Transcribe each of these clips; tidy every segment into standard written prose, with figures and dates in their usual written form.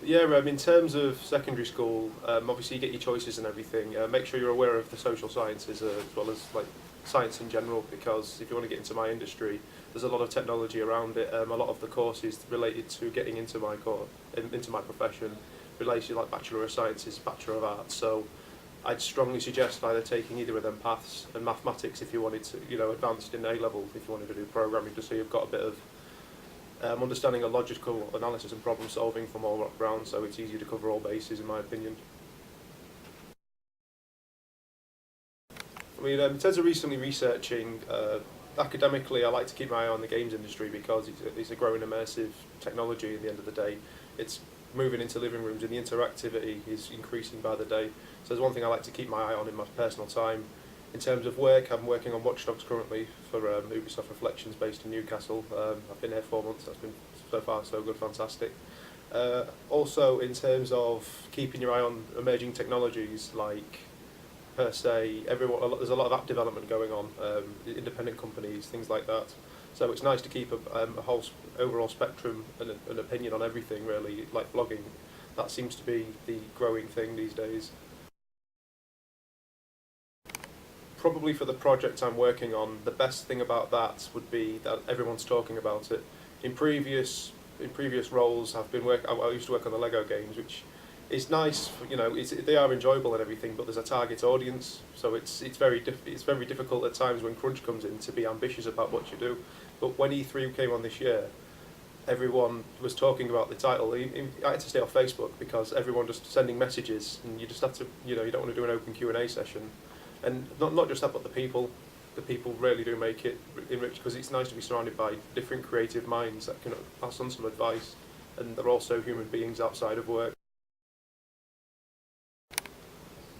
Yeah, in terms of secondary school, obviously you get your choices and everything. Make sure you're aware of the social sciences as well as like science in general, because if you want to get into my industry, there's a lot of technology around it. A lot of the courses related to getting into my into my profession, related to like Bachelor of Sciences, Bachelor of Arts. So I'd strongly suggest either taking either of them paths, and mathematics if you wanted to, advanced in A level if you wanted to do programming, just so you've got a bit of understanding of logical analysis and problem solving from all backgrounds, so it's easier to cover all bases in my opinion. In terms of recently researching, academically I like to keep my eye on the games industry because it's a growing immersive technology at the end of the day. It's moving into living rooms and the interactivity is increasing by the day. So there's one thing I like to keep my eye on in my personal time. In terms of work, I'm working on Watch Dogs currently for Ubisoft Reflections based in Newcastle. I've been here 4 months, that's been so far so good, fantastic. Also in terms of keeping your eye on emerging technologies like per se, there's a lot of app development going on, independent companies, things like that. So it's nice to keep a whole overall spectrum and an opinion on everything really, like blogging. That seems to be the growing thing these days. Probably for the project I'm working on, the best thing about that would be that everyone's talking about it. In previous roles, I used to work on the Lego games, which is nice. They are enjoyable and everything, but there's a target audience, so it's very difficult at times when crunch comes in to be ambitious about what you do. But when E3 came on this year, everyone was talking about the title. I had to stay off Facebook because everyone just sending messages, and you just have to, you don't want to do an open Q&A session. And not just that, but the people really do make it enriched, because it's nice to be surrounded by different creative minds that can pass on some advice, and they're also human beings outside of work.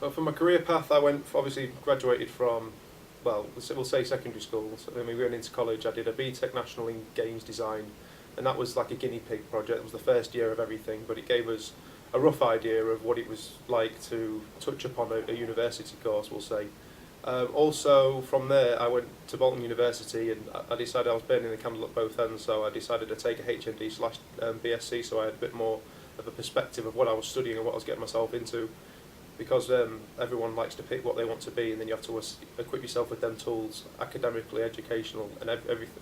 But for my career path, obviously graduated from, well, we'll say secondary school. So then we went into college. I did a BTEC National in Games Design, and that was like a guinea pig project. It was the first year of everything, but it gave us a rough idea of what it was like to touch upon a university course, we'll say. Also, from there, I went to Bolton University, and I decided I was burning the candle at both ends, so I decided to take a HND/BSc, so I had a bit more of a perspective of what I was studying and what I was getting myself into. Because everyone likes to pick what they want to be, and then you have to equip yourself with them tools, academically, educational, and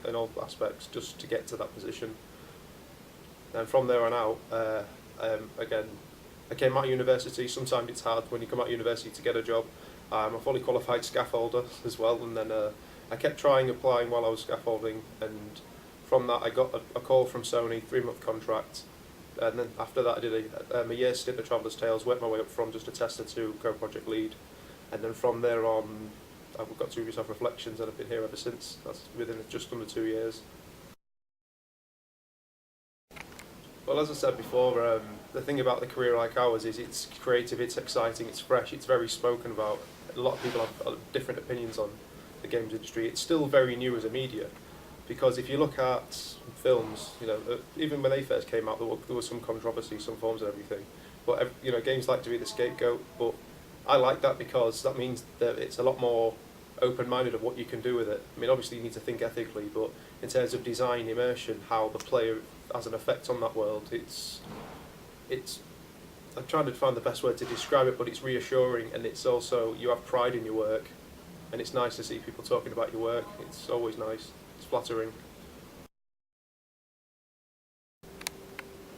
in all aspects, just to get to that position. And from there on out, again, I came out of university. Sometimes it's hard when you come out of university to get a job. I'm a fully qualified scaffolder as well, and then I kept applying while I was scaffolding, and from that I got a call from Sony, 3-month contract, and then after that I did a year stint at Traveller's Tales, worked my way up from just a tester to co-project lead, and then from there on I've got to Ubisoft Reflections, and I've been here ever since. That's within just under 2 years. Well, as I said before, the thing about the career like ours is it's creative, it's exciting, it's fresh, it's very spoken about. A lot of people have different opinions on the games industry. It's still very new as a media, because if you look at films, even when they first came out, there was some controversy, some forms and everything. But games like to be the scapegoat. But I like that because that means that it's a lot more open-minded of what you can do with it. I mean, obviously you need to think ethically, but in terms of design, immersion, how the player has an effect on that world, it's. I'm trying to find the best word to describe it, but it's reassuring, and it's also, you have pride in your work, and it's nice to see people talking about your work. It's always nice. It's flattering.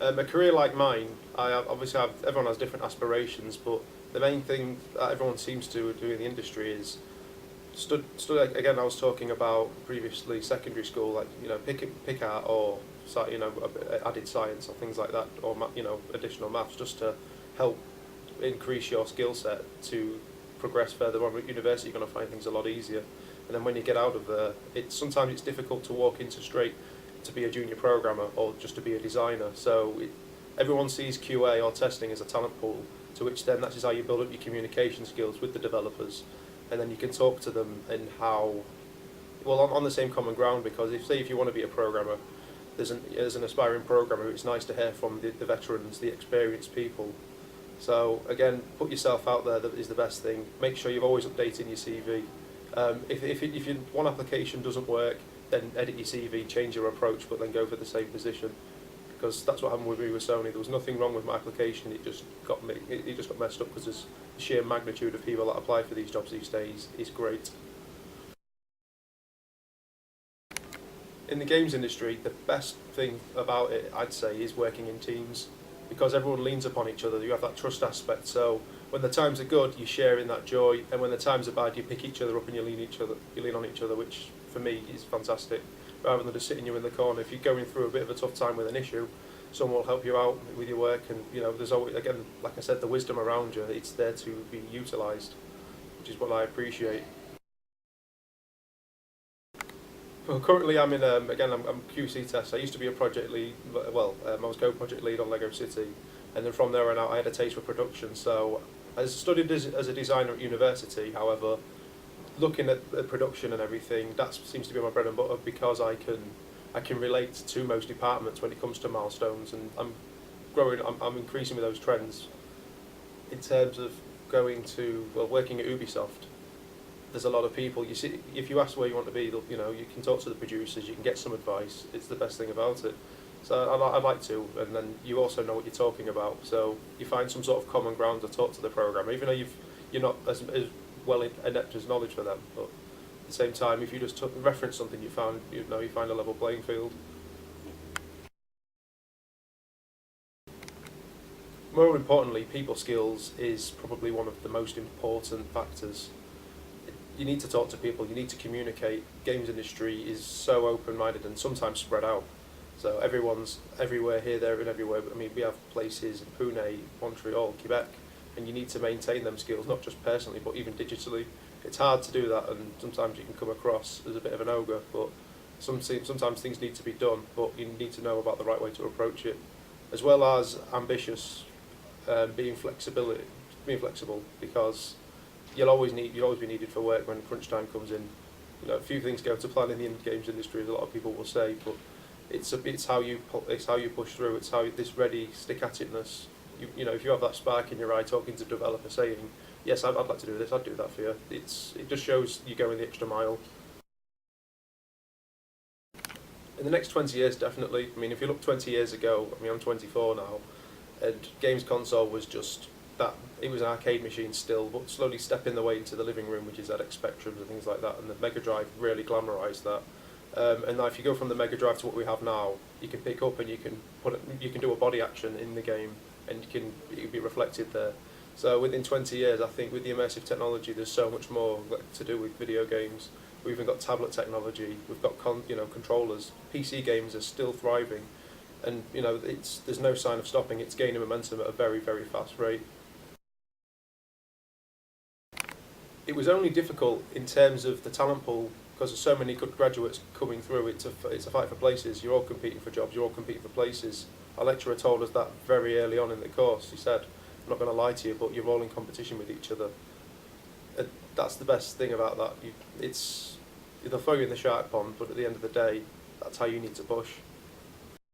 A career like mine, obviously everyone has different aspirations, but the main thing that everyone seems to do in the industry is again. I was talking about previously secondary school, like pick art or added science or things like that, or additional maths, just to help increase your skill set to progress further on. At university, you're going to find things a lot easier, and then when you get out of there, sometimes it's difficult to walk into straight to be a junior programmer or just to be a designer. So everyone sees QA or testing as a talent pool, to which then that's how you build up your communication skills with the developers, and then you can talk to them and how, well, on the same common ground. Because if you want to be a programmer, there's an aspiring programmer, it's nice to hear from the veterans, the experienced people. So again, put yourself out there, that is the best thing. Make sure you're always updating your CV. If one application doesn't work, then edit your CV, change your approach, but then go for the same position. because that's what happened with me with Sony. There was nothing wrong with my application. It just got messed up because the sheer magnitude of people that apply for these jobs these days is great. In the games industry, the best thing about it, I'd say, is working in teams, because everyone leans upon each other. You have that trust aspect. So when the times are good, you share in that joy, and when the times are bad, you pick each other up and you lean on each other, which for me is fantastic. Rather than just sitting you in the corner, if you're going through a bit of a tough time with an issue, someone will help you out with your work, and there's always, again, like I said, the wisdom around you. It's there to be utilised, which is what I appreciate. Well, currently I'm in, I'm QC test. I used to be a project lead, I was co-project lead on Lego City, and then from there on out I had a taste for production. So I studied as a designer at university, however, looking at production and everything, that seems to be my bread and butter, because I can relate to most departments when it comes to milestones, and I'm increasing with those trends. In terms of working at Ubisoft, there's a lot of people. You see, if you ask where you want to be, you can talk to the producers, you can get some advice. It's the best thing about it. So I'd like to, and then you also know what you're talking about. So you find some sort of common ground to talk to the programmer, even though you're not as well inept as knowledge for them. But at the same time, if you just reference something, you find a level playing field. More importantly, people skills is probably one of the most important factors. You need to talk to people, you need to communicate. Games industry is so open-minded and sometimes spread out. So everyone's everywhere, here, there and everywhere. I mean, we have places in Pune, Montreal, Quebec, and you need to maintain them skills, not just personally, but even digitally. It's hard to do that, and sometimes you can come across as a bit of an ogre, but sometimes things need to be done, but you need to know about the right way to approach it. As well as ambitious, being flexible, because you'll always be needed for work when crunch time comes in. A few things go to plan in the games industry, as a lot of people will say, but it's how you push through. It's how this ready stick-at-itness. If you have that spark in your eye, talking to a developer, saying, "Yes, I'd like to do this. I'd do that for you." It just shows you going the extra mile. In the next 20 years, definitely. I mean, if you look 20 years ago, I'm 24 now, and games console was just that. It was an arcade machine still, but slowly stepping the way into the living room, which is ZX Spectrums and things like that, and the Mega Drive really glamorised that. And now if you go from the Mega Drive to what we have now, you can pick up and you can do a body action in the game, and it can be reflected there. So within 20 years, I think with the immersive technology, there's so much more to do with video games. We've even got tablet technology. We've got controllers. PC games are still thriving, and there's no sign of stopping. It's gaining momentum at a very, very fast rate. It was only difficult in terms of the talent pool, because there's so many good graduates coming through. It's a fight for places. You're all competing for jobs. You're all competing for places. Our lecturer told us that very early on in the course. He said, "I'm not going to lie to you, but you're all in competition with each other." That's the best thing about that. They'll throw you in the shark pond, but at the end of the day, that's how you need to push.